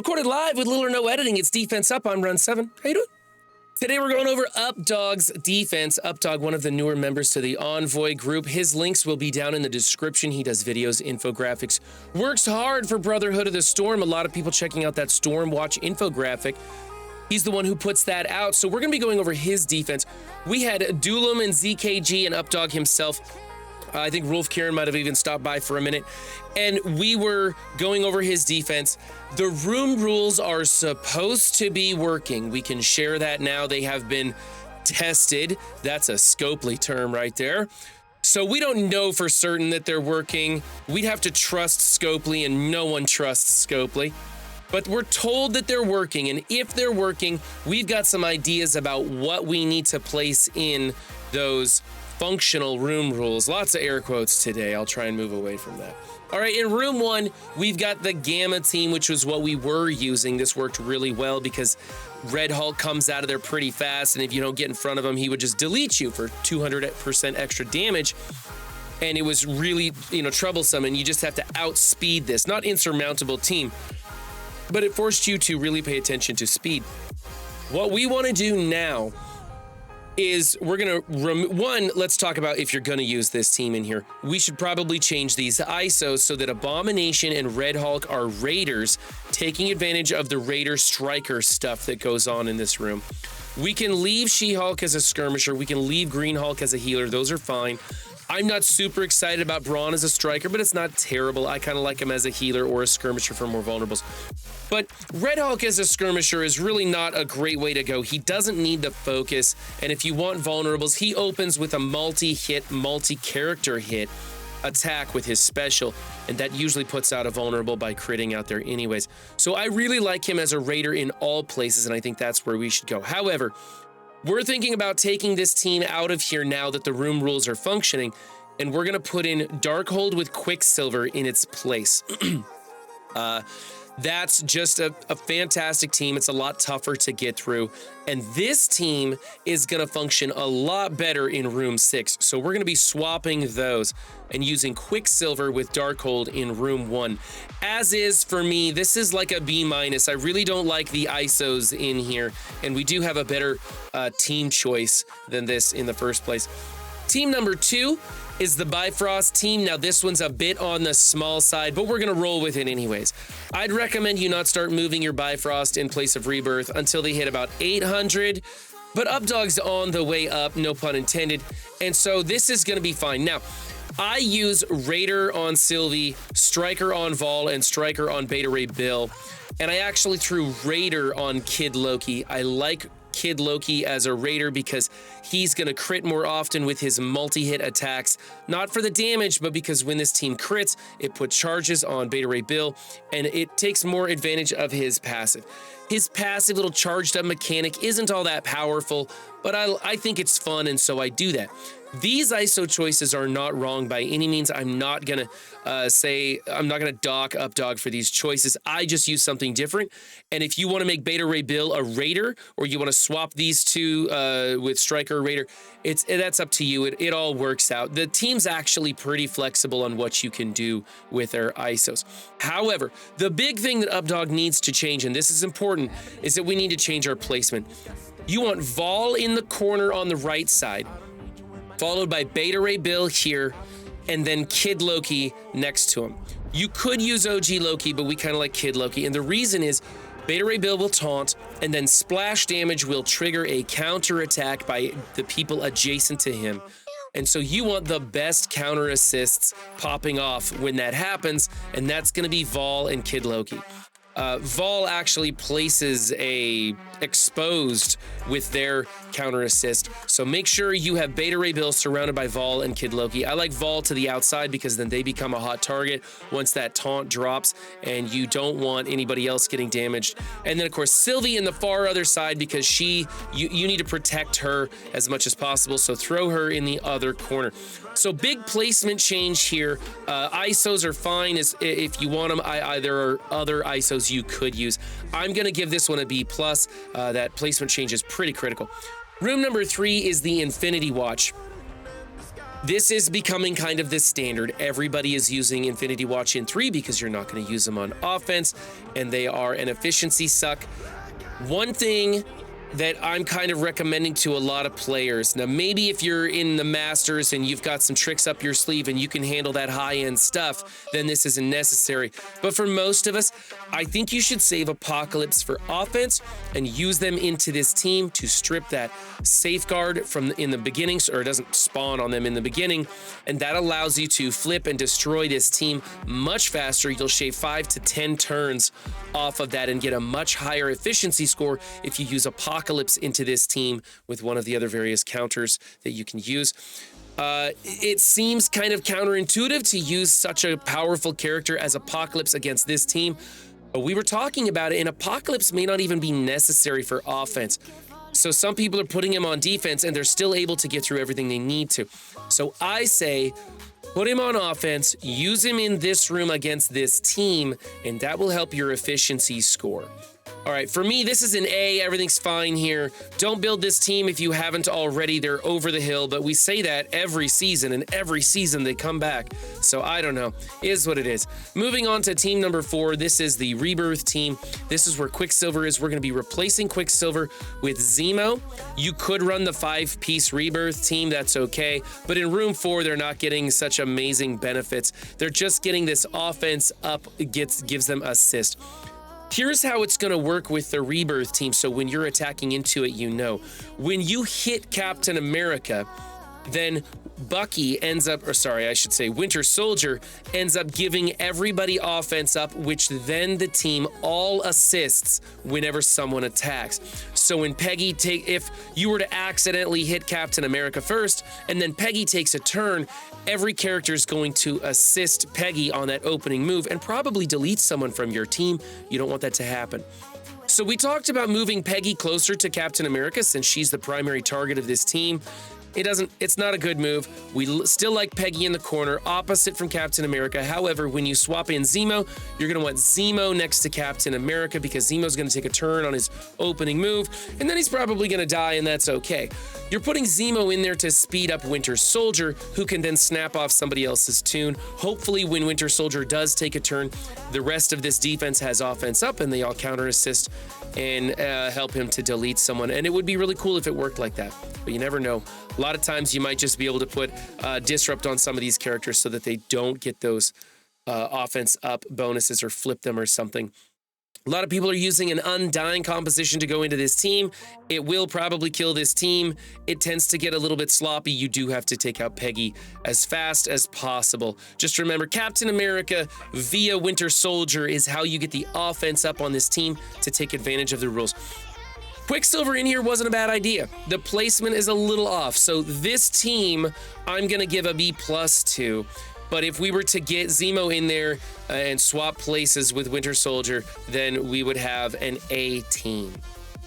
Recorded live with little or no editing. It's Defense Up on Run 7. How you doing? Today we're going over UpDogs defense. UpDog, one of the newer members to the Envoy group. His links will be down in the description. He does videos, infographics, works hard for Brotherhood of the Storm. A lot of people checking out that Stormwatch infographic. He's the one who puts that out. So we're going to be going over his defense. We had Dulom and ZKG and UpDog himself. I think Rolf Kieran might have even stopped by for a minute. And we were going over his defense. The room rules are supposed to be working. We can share that now. They have been tested. That's a Scopely term right there. So we don't know for certain that they're working. We'd have to trust Scopely, and no one trusts Scopely. But we're told that they're working, and if they're working, we've got some ideas about what we need to place in those functional room rules. Lots of air quotes today. I'll try and move away from that. All right, in room 1, we've got the Gamma team, which was what we were using. This worked really well because Red Hulk comes out of there pretty fast, and if you don't get in front of him, he would just delete you for 200% extra damage. And it was really, troublesome, and you just have to outspeed this. Not insurmountable team, but it forced you to really pay attention to speed. What we want to do now is we're going to, let's talk about if you're going to use this team in here. We should probably change these ISOs so that Abomination and Red Hulk are raiders, taking advantage of the Raider Striker stuff that goes on in this room. We can leave She-Hulk as a skirmisher. We can leave Green Hulk as a healer. Those are fine. I'm not super excited about Brawn as a striker, but it's not terrible. I kind of like him as a healer or a skirmisher for more vulnerables. But Red Hulk as a skirmisher is really not a great way to go. He doesn't need the focus, and if you want vulnerables, he opens with a multi-hit, multi-character hit attack with his special, and that usually puts out a vulnerable by critting out there anyways. So I really like him as a raider in all places, and I think that's where we should go. However, we're thinking about taking this team out of here now that the room rules are functioning, and we're going to put in Darkhold with Quicksilver in its place. That's just a fantastic team. It's a lot tougher to get through, and this team is going to function a lot better in room 6. So we're going to be swapping those and using Quicksilver with Darkhold in room 1. As is for me, this is like a B-. I really don't like the ISOs in here, and we do have a better team choice than this in the first place. Team number 2 is the Bifrost team. Now, this one's a bit on the small side, but we're going to roll with it anyways. I'd recommend you not start moving your Bifrost in place of Rebirth until they hit about 800, but UpDog's on the way up, no pun intended, and so this is going to be fine. Now, I use Raider on Sylvie, Striker on Vol, and Striker on Beta Ray Bill, and I actually threw Raider on Kid Loki. I like Kid Loki as a raider because he's going to crit more often with his multi-hit attacks, not for the damage, but because when this team crits, it puts charges on Beta Ray Bill, and it takes more advantage of his passive. His passive little charged up mechanic isn't all that powerful, but I think it's fun, and so I do that. These ISO choices are not wrong by any means. I'm not gonna I'm not gonna dock UpDog for these choices. I just use something different. And if you want to make Beta Ray Bill a raider, or you want to swap these two with Striker or Raider, that's up to you. It all works out. The team's actually pretty flexible on what you can do with their ISOs. However, the big thing that UpDog needs to change, and this is important, is that we need to change our placement. You want Vol in the corner on the right side, followed by Beta Ray Bill here, and then Kid Loki next to him. You could use OG Loki, but we kind of like Kid Loki, and the reason is Beta Ray Bill will taunt, and then splash damage will trigger a counter attack by the people adjacent to him. And so you want the best counter assists popping off when that happens, and that's going to be Vol and Kid Loki. Vol actually places a exposed with their counter assist, so make sure you have Beta Ray Bill surrounded by Vol and Kid Loki. I like Vol to the outside because then they become a hot target once that taunt drops, and you don't want anybody else getting damaged. And then of course Sylvie in the far other side because you need to protect her as much as possible, so throw her in the other corner. So big placement change here. ISOs are fine if you want them. There are other ISOs you could use. I'm going to give this one a B+. That placement change is pretty critical. Room number 3 is the Infinity Watch. This is becoming kind of the standard. Everybody is using Infinity Watch in 3 because you're not going to use them on offense, and they are an efficiency suck. One thing that I'm kind of recommending to a lot of players. Now, maybe if you're in the Masters and you've got some tricks up your sleeve and you can handle that high-end stuff, then this isn't necessary. But for most of us, I think you should save Apocalypse for offense and use them into this team to strip that safeguard from in the beginning, or it doesn't spawn on them in the beginning, and that allows you to flip and destroy this team much faster. You'll shave 5 to 10 turns off of that and get a much higher efficiency score if you use Apocalypse into this team with one of the other various counters that you can use. It seems kind of counterintuitive to use such a powerful character as Apocalypse against this team. But we were talking about it, and Apocalypse may not even be necessary for offense. So some people are putting him on defense, and they're still able to get through everything they need to. So I say, put him on offense, use him in this room against this team, and that will help your efficiency score. All right, for me, this is an A. Everything's fine here. Don't build this team if you haven't already. They're over the hill, but we say that every season, and every season they come back. So I don't know. Is what it is. Moving on to team number 4. This is the Rebirth team. This is where Quicksilver is. We're going to be replacing Quicksilver with Zemo. You could run the 5-piece Rebirth team. That's okay. But in room 4, they're not getting such amazing benefits. They're just getting this offense up. Gives them assist. Here's how it's going to work with the Rebirth team, so when you're attacking into it, you know. When you hit Captain America, then Bucky ends up, or sorry, I should say Winter Soldier ends up giving everybody offense up, which then the team all assists whenever someone attacks. So when Peggy if you were to accidentally hit Captain America first, and then Peggy takes a turn, every character is going to assist Peggy on that opening move and probably delete someone from your team. You don't want that to happen. So we talked about moving Peggy closer to Captain America since she's the primary target of this team. It's not a good move. We still like Peggy in the corner, opposite from Captain America. However, when you swap in Zemo, you're going to want Zemo next to Captain America because Zemo's going to take a turn on his opening move, and then he's probably going to die, and that's okay. You're putting Zemo in there to speed up Winter Soldier, who can then snap off somebody else's tune. Hopefully, when Winter Soldier does take a turn, the rest of this defense has offense up, and they all counter assist and help him to delete someone. And it would be really cool if it worked like that, but you never know. A lot of times you might just be able to put disrupt on some of these characters so that they don't get those offense up bonuses or flip them or something. A lot of people are using an undying composition to go into this team. It will probably kill this team. It tends to get a little bit sloppy. You do have to take out Peggy as fast as possible. Just remember, Captain America via Winter Soldier is how you get the offense up on this team to take advantage of the rules. Quicksilver in here wasn't a bad idea. The placement is a little off. So this team, I'm going to give a B+ to. But if we were to get Zemo in there and swap places with Winter Soldier, then we would have an A team.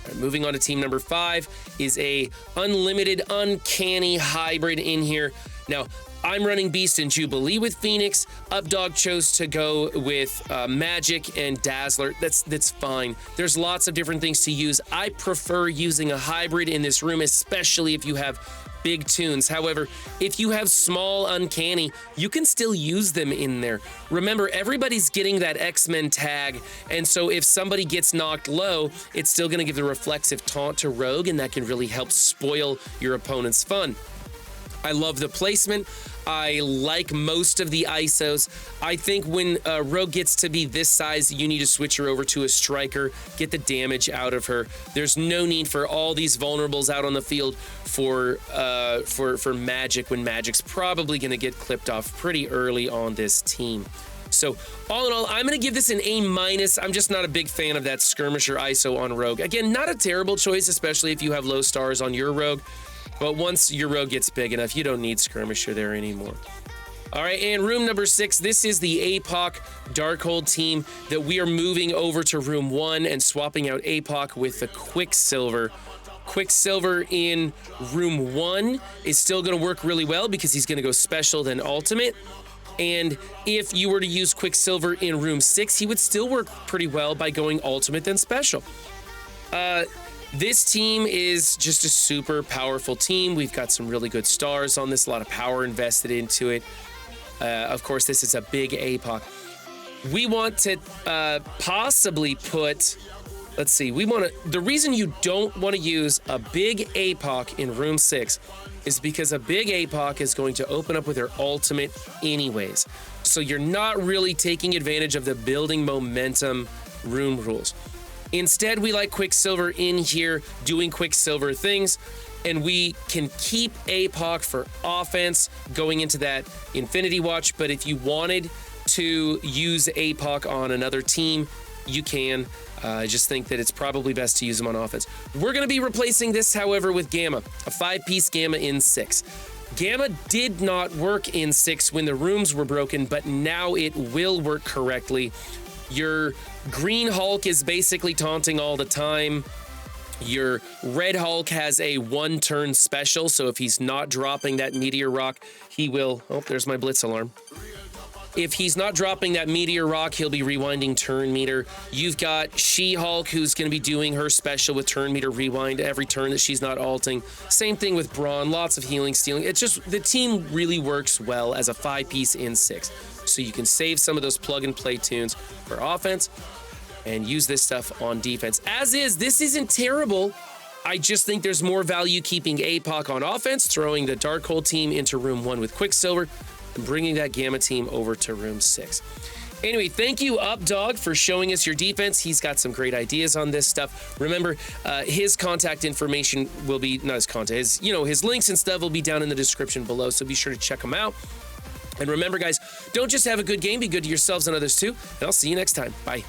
Right, moving on to team number 5 is a unlimited, uncanny hybrid in here. Now, I'm running Beast and Jubilee with Phoenix. UpDog chose to go with Magic and Dazzler. That's fine. There's lots of different things to use. I prefer using a hybrid in this room, especially if you have big tunes. However, if you have small uncanny, you can still use them in there. Remember, everybody's getting that X-Men tag, and so if somebody gets knocked low, it's still going to give the reflexive taunt to Rogue, and that can really help spoil your opponent's fun. I love the placement. I like most of the ISOs. I think when Rogue gets to be this size, you need to switch her over to a striker, get the damage out of her. There's no need for all these vulnerables out on the field for Magic, when Magic's probably going to get clipped off pretty early on this team. So all in all, I'm going to give this an A-. I'm just not a big fan of that Skirmisher ISO on Rogue. Again, not a terrible choice, especially if you have low stars on your Rogue. But once your Rogue gets big enough, you don't need Skirmisher there anymore. All right, and room number 6, this is the APOC Darkhold team that we are moving over to room 1 and swapping out APOC with the Quicksilver. Quicksilver in room 1 is still going to work really well because he's going to go special then ultimate. And if you were to use Quicksilver in room 6, he would still work pretty well by going ultimate then special. This team is just a super powerful team. We've got some really good stars on this, a lot of power invested into it. Of course, this is a big APOC. We want to possibly put, let's see, the reason you don't want to use a big APOC in room 6 is because a big APOC is going to open up with her ultimate anyways. So you're not really taking advantage of the building momentum room rules. Instead, we like Quicksilver in here doing Quicksilver things, and we can keep APOC for offense going into that Infinity Watch, but if you wanted to use APOC on another team, you can. I just think that it's probably best to use them on offense. We're going to be replacing this, however, with Gamma, a 5-piece Gamma in 6. Gamma did not work in 6 when the rooms were broken, but now it will work correctly. Your Green Hulk is basically taunting all the time. Your Red Hulk has a 1-turn special, so if he's not dropping that Meteor Rock, he will... Oh, there's my Blitz alarm. If he's not dropping that Meteor Rock, he'll be rewinding Turn Meter. You've got She-Hulk, who's going to be doing her special with Turn Meter Rewind every turn that she's not alting. Same thing with Brawn, lots of healing, stealing. It's just, the team really works well as a 5-piece in 6. So you can save some of those plug-and-play tunes for offense and use this stuff on defense. As is, this isn't terrible. I just think there's more value keeping APOC on offense, throwing the Darkhold team into room 1 with Quicksilver, and bringing that Gamma team over to room 6. Anyway, thank you, UpDog, for showing us your defense. He's got some great ideas on this stuff. Remember, his contact information will be, not his contact, his links and stuff will be down in the description below, so be sure to check them out. And remember, guys, don't just have a good game, be good to yourselves and others too, and I'll see you next time. Bye.